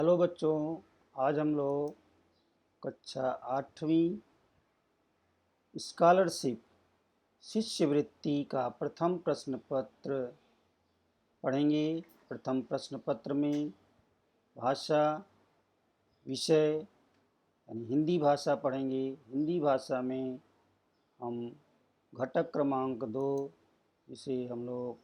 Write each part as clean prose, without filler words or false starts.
Hello बच्चों। आज हम लोग कक्षा 8वीं स्कॉलरशिप शिष्यवृत्ति का प्रथम प्रश्न पत्र पढ़ेंगे। प्रथम प्रश्न पत्र में भाषा विषय यानी हिंदी भाषा पढ़ेंगे। हिंदी भाषा में हम घटक क्रमांक 2 इसे हम लोग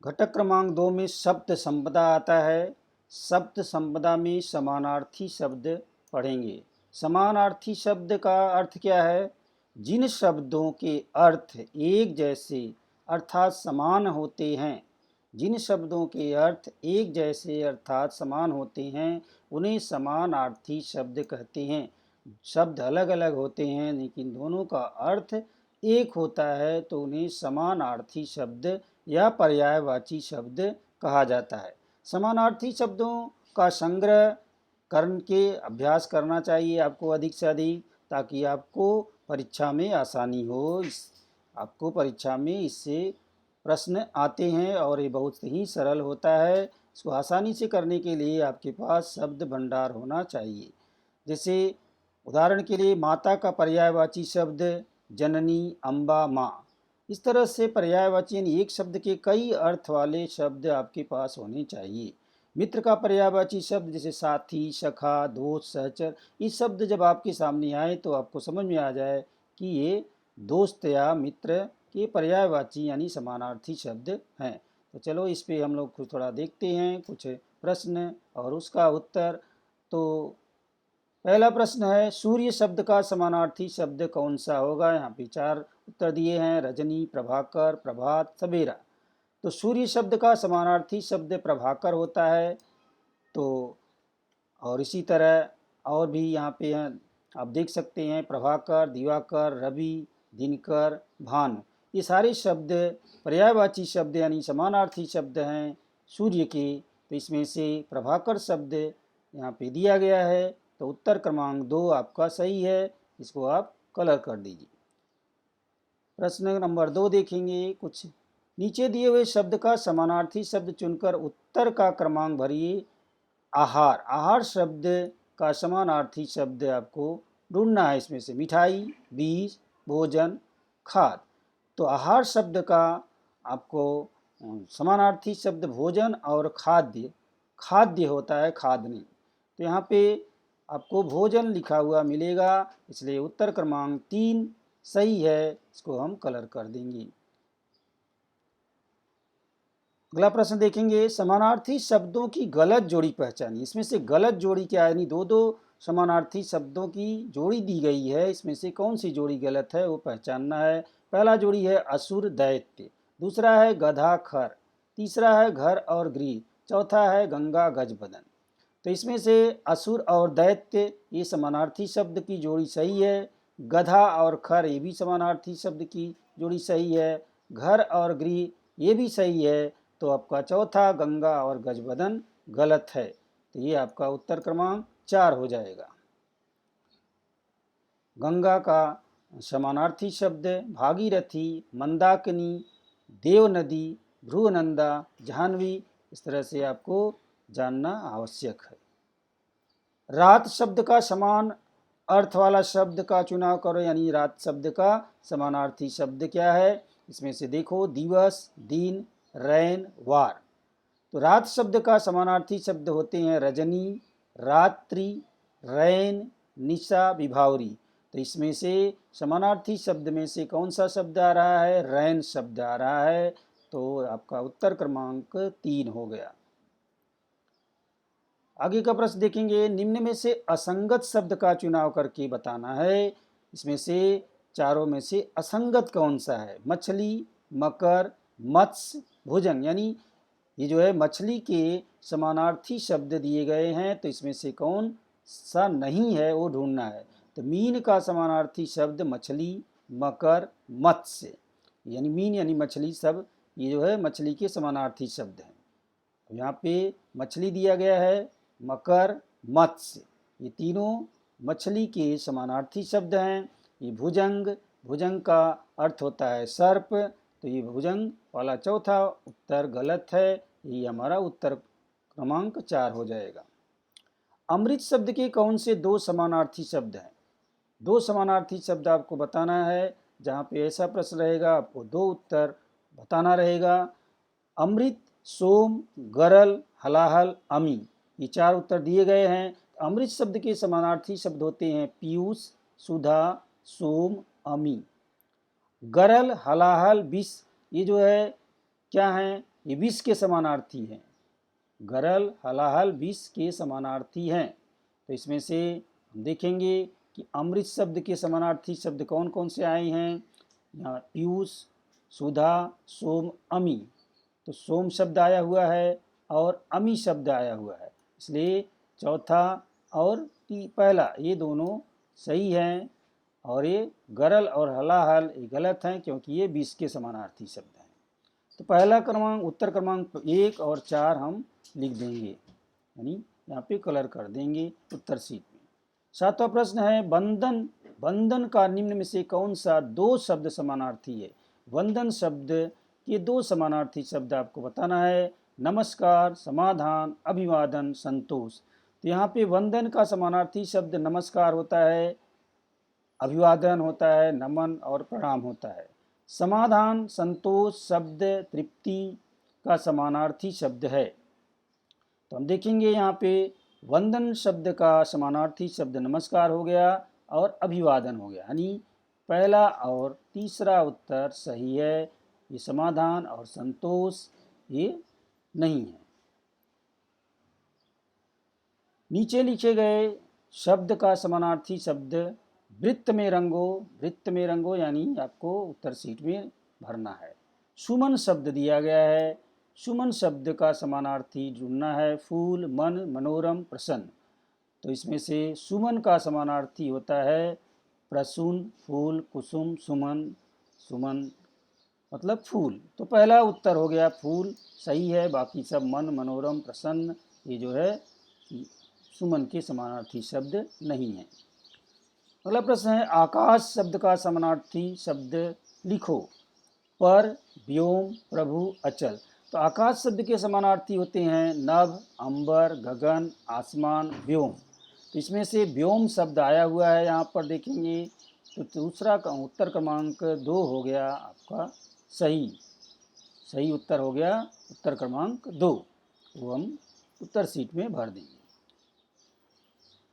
घटक क्रमांक 2 में शब्द संपदा आता है। शब्द संपदा में समानार्थी शब्द पढ़ेंगे। समानार्थी शब्द का अर्थ क्या है? जिन शब्दों के अर्थ एक जैसे अर्थात समान होते हैं, जिन शब्दों के अर्थ एक जैसे अर्थात समान होते हैं उन्हें समानार्थी शब्द कहते हैं। शब्द अलग अलग होते हैं लेकिन दोनों का अर्थ एक होता है तो उन्हें समानार्थी शब्द या पर्यायवाची शब्द कहा जाता है। समानार्थी शब्दों का संग्रह करके अभ्यास करना चाहिए आपको अधिक से अधिक, ताकि आपको परीक्षा में आसानी हो। आपको परीक्षा में इससे प्रश्न आते हैं और ये बहुत ही सरल होता है। इसको आसानी से करने के लिए आपके पास शब्द भंडार होना चाहिए। जैसे उदाहरण के लिए माता का पर्यायवाची शब्द जननी, अम्बा, माँ। इस तरह से पर्यायवाची यानी एक शब्द के कई अर्थ वाले शब्द आपके पास होने चाहिए। मित्र का पर्यायवाची शब्द जैसे साथी, सखा, दोस्त, सहचर, ये शब्द जब आपके सामने आए तो आपको समझ में आ जाए कि ये दोस्त या मित्र के पर्यायवाची यानी समानार्थी शब्द हैं। तो चलो इस पे हम लोग थोड़ा देखते हैं कुछ प्रश्न और उसका उत्तर। तो पहला प्रश्न है, सूर्य शब्द का समानार्थी शब्द कौन सा होगा? यहाँ पे 4 उत्तर दिए हैं, रजनी, प्रभाकर, प्रभात, सवेरा। तो सूर्य शब्द का समानार्थी शब्द प्रभाकर होता है। तो और इसी तरह और भी यहाँ पे हैं, आप देख सकते हैं प्रभाकर, दिवाकर, रवि, दिनकर, भानु। ये सारे शब्द पर्यायवाची शब्द यानी समानार्थी शब्द हैं सूर्य के। तो इसमें से प्रभाकर शब्द यहाँ पे दिया गया है। तो उत्तर क्रमांक 2 आपका सही है। इसको आप कलर कर दीजिए। प्रश्न नंबर 2 देखेंगे। कुछ नीचे दिए हुए शब्द का समानार्थी शब्द चुनकर उत्तर का क्रमांक भरिए। आहार, आहार शब्द का समानार्थी शब्द आपको ढूंढना है। इसमें से मिठाई, बीज, भोजन, खाद। तो आहार शब्द का आपको समानार्थी शब्द भोजन और खाद्य, खाद्य होता है, खाद नहीं। तो यहाँ पे आपको भोजन लिखा हुआ मिलेगा, इसलिए उत्तर क्रमांक 3 सही है। इसको हम कलर कर देंगे। अगला प्रश्न देखेंगे, समानार्थी शब्दों की गलत जोड़ी पहचानी। इसमें से गलत जोड़ी क्या है? यानी दो दो समानार्थी शब्दों की जोड़ी दी गई है, इसमें से कौन सी जोड़ी गलत है वो पहचानना है। पहला जोड़ी है असुर दैत्य, दूसरा है गधा खर, तीसरा है घर और गृह, चौथा है गंगा गजबदन। तो इसमें से असुर और दैत्य ये समानार्थी शब्द की जोड़ी सही है। गधा और खर ये भी समानार्थी शब्द की जोड़ी सही है। घर और गृह ये भी सही है। तो आपका चौथा गंगा और गजबदन गलत है। तो ये आपका उत्तर क्रमांक 4 हो जाएगा। गंगा का समानार्थी शब्द भागीरथी, मंदाकिनी, देव नदी, भ्रुवनंदा, जाह्नवी। इस तरह से आपको जानना आवश्यक है। रात शब्द का समान अर्थ वाला शब्द का चुनाव करो, यानी रात शब्द का समानार्थी शब्द क्या है? इसमें से देखो दिवस, दिन, रैन, वार। तो रात शब्द का समानार्थी शब्द होते हैं रजनी, रात्रि, रैन, निशा, विभावरी। तो इसमें से समानार्थी शब्द में से कौन सा शब्द आ रहा है? रैन शब्द आ रहा है। तो आपका उत्तर क्रमांक 3 हो गया। आगे का प्रश्न देखेंगे, निम्न में से असंगत शब्द का चुनाव करके बताना है। इसमें से चारों में से असंगत कौन सा है? मछली, मकर, मत्स्य, भुजंग। यानी ये जो है मछली के समानार्थी शब्द दिए गए हैं, तो इसमें से कौन सा नहीं है वो ढूंढना है। तो मीन का समानार्थी शब्द मछली, मकर, मत्स्य। यानी मीन यानी मछली, सब ये जो है मछली के समानार्थी शब्द हैं। यहाँ पे मछली दिया गया है, मकर, मत्स्य, ये तीनों मछली के समानार्थी शब्द हैं। ये भुजंग, भुजंग का अर्थ होता है सर्प, तो ये भुजंग वाला चौथा उत्तर गलत है। ये हमारा उत्तर क्रमांक 4 हो जाएगा। अमृत शब्द के कौन से दो समानार्थी शब्द हैं? दो समानार्थी शब्द आपको बताना है। जहाँ पे ऐसा प्रश्न रहेगा आपको दो उत्तर बताना रहेगा। अमृत, सोम, गरल, हलाहल, अमी, ये चार उत्तर दिए गए हैं। अमृत शब्द के समानार्थी शब्द होते हैं पीयूष, सुधा, सोम, अमी। गरल, हलाहल, विष, ये जो है क्या है? ये विष के समानार्थी हैं। गरल, हलाहल विष के समानार्थी हैं। तो इसमें से हम देखेंगे कि अमृत शब्द के समानार्थी शब्द कौन कौन से आए हैं। यहाँ पीयूष, सुधा, सोम, अमी। तो सोम शब्द आया हुआ है और अमी शब्द आया हुआ है, इसलिए चौथा और पहला ये दोनों सही हैं। और ये गरल और हलाहल ये गलत हैं, क्योंकि ये विष के समानार्थी शब्द हैं। तो पहला क्रमांक, उत्तर क्रमांक 1 और 4 हम लिख देंगे, यानी यहाँ पे कलर कर देंगे उत्तर शीट में। सातवां प्रश्न है वंदन। वंदन का निम्न में से कौन सा दो शब्द समानार्थी है? वंदन शब्द के दो समानार्थी शब्द आपको बताना है। नमस्कार, समाधान, अभिवादन, संतोष। तो यहाँ पे वंदन का समानार्थी शब्द नमस्कार होता है, अभिवादन होता है, नमन और प्रणाम होता है। समाधान, संतोष शब्द तृप्ति का समानार्थी शब्द है। तो हम देखेंगे यहाँ पे वंदन शब्द का समानार्थी शब्द नमस्कार हो गया और अभिवादन हो गया, यानी पहला और तीसरा उत्तर सही है। ये समाधान और संतोष ये नहीं है। नीचे लिखे गए शब्द का समानार्थी शब्द वृत्त में रंगो। वृत्त में रंगो यानी आपको उत्तर शीट में भरना है। सुमन शब्द दिया गया है। सुमन शब्द का समानार्थी ढूंढना है। फूल, मन, मनोरम, प्रसन्न। तो इसमें से सुमन का समानार्थी होता है प्रसून, फूल, कुसुम, सुमन। सुमन मतलब फूल। तो पहला उत्तर हो गया फूल, सही है। बाकी सब मन, मनोरम, प्रसन्न ये जो है सुमन के समानार्थी शब्द नहीं है। अगला प्रश्न है आकाश शब्द का समानार्थी शब्द लिखो। पर, व्योम, प्रभु, अचल। तो आकाश शब्द के समानार्थी होते हैं नभ, अंबर, गगन, आसमान, व्योम। तो इसमें से व्योम शब्द आया हुआ है, यहाँ पर देखेंगे। तो दूसरा का उत्तर क्रमांक 2 हो गया आपका सही। सही उत्तर हो गया उत्तर क्रमांक 2, वो हम उत्तर शीट में भर देंगे।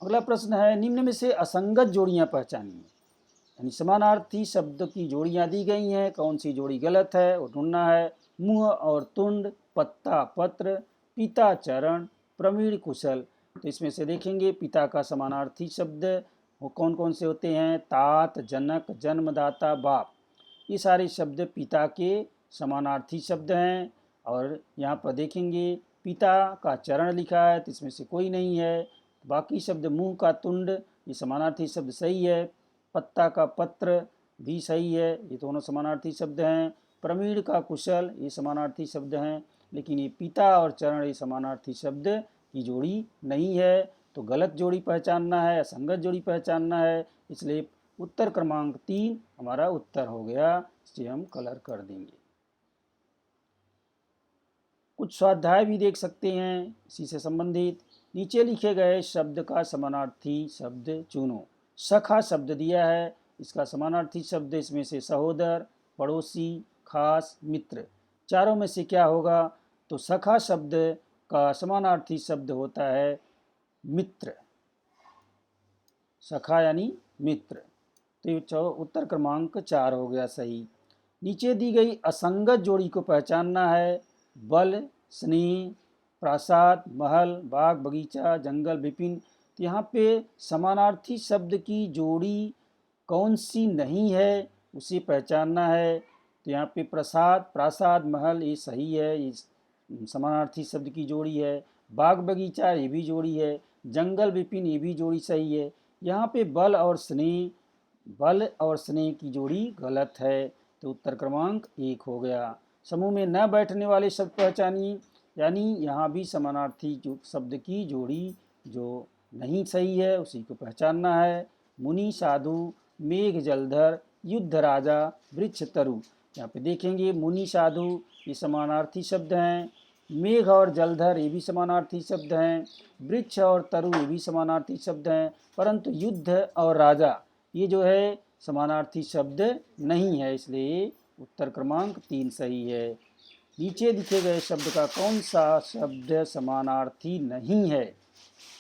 अगला प्रश्न है निम्न में से असंगत जोड़ियां पहचानिए। यानी समानार्थी शब्द की जोड़ियां दी गई हैं, कौन सी जोड़ी गलत है वो ढूंढना है। मुंह और तुंड, पत्ता, पत्र, पिता, चरण, प्रवीण, कुशल। तो इसमें से देखेंगे पिता का समानार्थी शब्द वो कौन कौन से होते हैं। तात, जनक, जन्मदाता, बाप। ये सारे शब्द पिता के समानार्थी शब्द हैं। और यहाँ पर देखेंगे पिता का चरण लिखा है, तो इसमें से कोई नहीं है। बाकी शब्द मुंह का तुंड ये समानार्थी शब्द सही है। पत्ता का पत्र भी सही है, ये दोनों समानार्थी शब्द हैं। प्रवीण का कुशल ये समानार्थी शब्द हैं, लेकिन ये पिता और चरण ये समानार्थी शब्द की जोड़ी नहीं है। तो गलत जोड़ी पहचानना है, असंगत जोड़ी पहचानना है, इसलिए उत्तर क्रमांक 3 हमारा उत्तर हो गया। इसे हम कलर कर देंगे। कुछ स्वाध्याय भी देख सकते हैं इसी से संबंधित। नीचे लिखे गए शब्द का समानार्थी शब्द चुनो। सखा शब्द दिया है, इसका समानार्थी शब्द इसमें से सहोदर, पड़ोसी, खास, मित्र। चारों में से क्या होगा? तो सखा शब्द का समानार्थी शब्द होता है मित्र। सखा यानी मित्र। तो उत्तर क्रमांक 4 हो गया सही। नीचे दी गई असंगत जोड़ी को पहचानना है। बल, स्नेह, प्रासाद, महल, बाग, बगीचा, जंगल, विपिन। तो यहाँ पे समानार्थी शब्द की जोड़ी कौन सी नहीं है उसे पहचानना है। तो यहाँ पे प्रसाद, प्रासाद, महल ये सही है, ये समानार्थी शब्द की जोड़ी है। बाग, बगीचा ये भी जोड़ी है। जंगल, विपिन ये भी जोड़ी सही है। यहाँ पे बल और स्नेह की जोड़ी गलत है, तो उत्तर क्रमांक 1 हो गया। समूह में न बैठने वाले शब्द पहचानिए। यानी यहाँ भी समानार्थी शब्द की जोड़ी जो नहीं सही है उसी को पहचानना है। मुनि, साधु, मेघ, जलधर, युद्ध, राजा, वृक्ष, तरु। यहाँ पे देखेंगे मुनि, साधु ये समानार्थी शब्द हैं। मेघ और जलधर ये भी समानार्थी शब्द हैं। वृक्ष और तरु ये भी समानार्थी शब्द हैं, परंतु युद्ध और राजा ये जो है समानार्थी शब्द नहीं है, इसलिए उत्तर क्रमांक 3 सही है। नीचे दिखे गए शब्द का कौन सा शब्द समानार्थी नहीं है?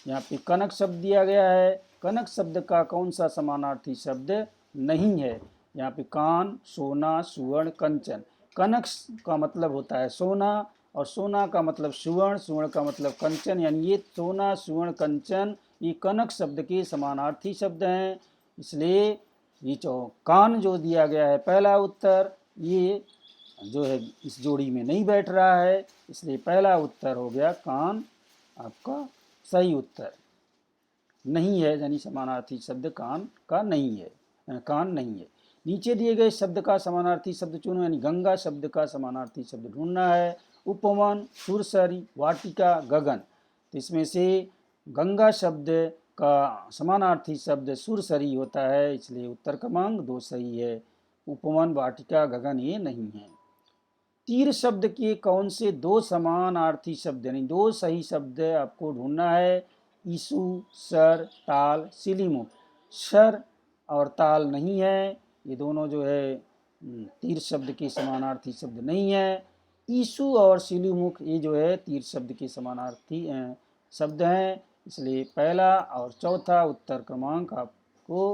यहाँ पे कनक शब्द दिया गया है, कनक शब्द का कौन सा समानार्थी शब्द नहीं है? यहाँ पे कान, सोना, सुवर्ण, कंचन। कनक का मतलब होता है सोना और सोना का मतलब सुवर्ण, सुवर्ण का मतलब कंचन, यानी ये सोना, सुवर्ण, कंचन ये कनक शब्द के समानार्थी शब्द हैं। इसलिए ये कान जो दिया गया है पहला उत्तर, ये जो है इस जोड़ी में नहीं बैठ रहा है, इसलिए पहला उत्तर हो गया कान आपका सही उत्तर। नहीं है यानी समानार्थी शब्द कान का नहीं है, कान नहीं है। नीचे दिए गए शब्द का समानार्थी शब्द चुनो, यानी गंगा शब्द का समानार्थी शब्द ढूंढना है। उपवन, सुरसरी, वाटिका, गगन। तो इसमें से गंगा शब्द का समानार्थी शब्द सुरसरी होता है, इसलिए उत्तर क्रमांक 2 सही है। उपवन, वाटिका, गगन ये नहीं है। तीर शब्द के कौन से दो समानार्थी शब्द यानी दो सही शब्द आपको ढूंढना है? ईसु, सर, ताल, सिलीमुख। सर और ताल नहीं है, ये दोनों जो है तीर शब्द के समानार्थी शब्द नहीं है। ईसु और सिलीमुख ये जो है तीर शब्द के समानार्थी शब्द हैं, इसलिए पहला और चौथा उत्तर क्रमांक आपको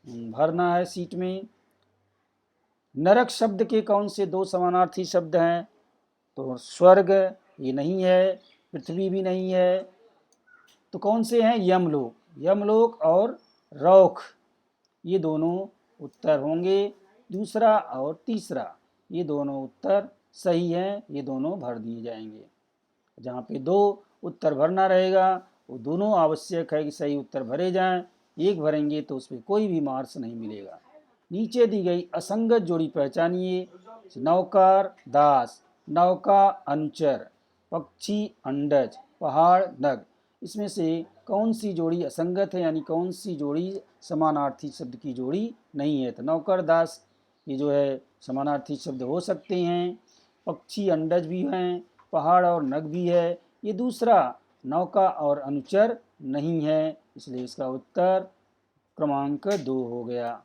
भरना है सीट में। नरक शब्द के कौन से दो समानार्थी शब्द हैं? तो स्वर्ग ये नहीं है, पृथ्वी भी नहीं है, तो कौन से हैं? यमलोक, यमलोक और रौख ये दोनों उत्तर होंगे। दूसरा और तीसरा ये दोनों उत्तर सही हैं, ये दोनों भर दिए जाएंगे। जहाँ पे दो उत्तर भरना रहेगा वो दोनों आवश्यक है कि सही उत्तर भरे जाएं, एक भरेंगे तो उसमें कोई भी मार्क्स नहीं मिलेगा। नीचे दी गई असंगत जोड़ी पहचानिए। नौकार, दास। नौका, अनुचर। पक्षी, अंडज। पहाड़, नग। इसमें से कौन सी जोड़ी असंगत है, यानी कौन सी जोड़ी समानार्थी शब्द की जोड़ी नहीं है? तो नौकर, दास ये जो है समानार्थी शब्द हो सकते हैं। पक्षी, अंडज भी हैं, पहाड़ और नग भी है। ये दूसरा नौका और अनुचर नहीं है, इसलिए इसका उत्तर क्रमांक 2 हो गया।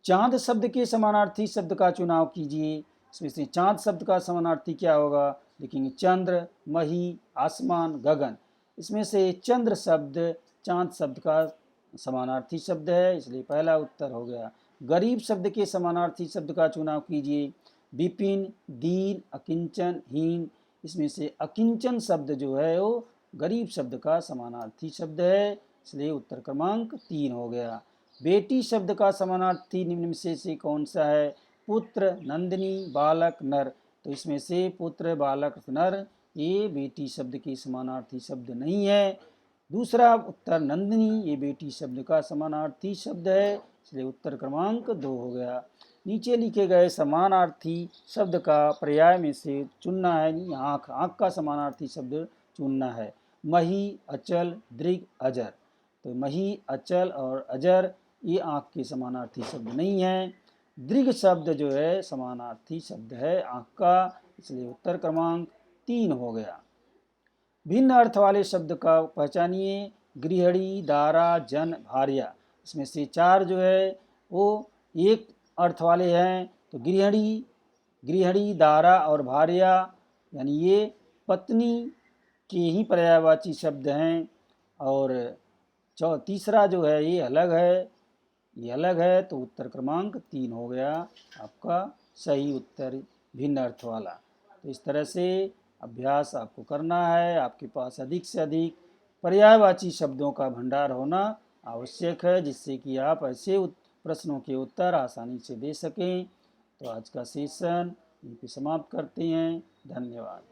चांद शब्द के समानार्थी शब्द का चुनाव कीजिए। इसमें से चांद शब्द का समानार्थी क्या होगा? देखेंगे चंद्र, मही, आसमान, गगन। इसमें से चंद्र शब्द चांद शब्द का समानार्थी शब्द है, इसलिए पहला उत्तर हो गया। गरीब शब्द के समानार्थी शब्द का चुनाव कीजिए। विपिन, दीन, अकिंचन, हीन। इसमें से अकिंचन शब्द जो है वो गरीब शब्द का समानार्थी शब्द है, इसलिए उत्तर क्रमांक 3 हो गया। बेटी शब्द का समानार्थी निम्न में से कौन सा है? पुत्र, नंदिनी, बालक, नर। तो इसमें से पुत्र, बालक, नर ये बेटी शब्द के समानार्थी शब्द नहीं है। दूसरा उत्तर नंदिनी ये बेटी शब्द का समानार्थी शब्द है, इसलिए उत्तर क्रमांक 2 हो गया। नीचे लिखे गए समानार्थी शब्द का पर्याय में से चुनना है। आँख, आँख का समानार्थी शब्द चुनना है। मही, अचल, दृग, अजर। तो मही, अचल और अजर ये आँख के समानार्थी शब्द नहीं है। दृग शब्द जो है समानार्थी शब्द है आँख का, इसलिए उत्तर क्रमांक 3 हो गया। भिन्न अर्थ वाले शब्द का पहचानिए। गृहिणी, दारा, जन, भार्या। इसमें से 4 जो है वो एक अर्थ वाले हैं। तो गृहिणी, गृहिणी, दारा और भार्या यानी ये पत्नी के ही पर्यायवाची शब्द हैं। और तीसरा जो है ये अलग है, ये अलग है, तो उत्तर क्रमांक 3 हो गया आपका सही उत्तर भिन्न अर्थ वाला। तो इस तरह से अभ्यास आपको करना है। आपके पास अधिक से अधिक पर्यायवाची शब्दों का भंडार होना आवश्यक है, जिससे कि आप ऐसे प्रश्नों के उत्तर आसानी से दे सकें। तो आज का सेशन यहीं पे समाप्त करते हैं। धन्यवाद।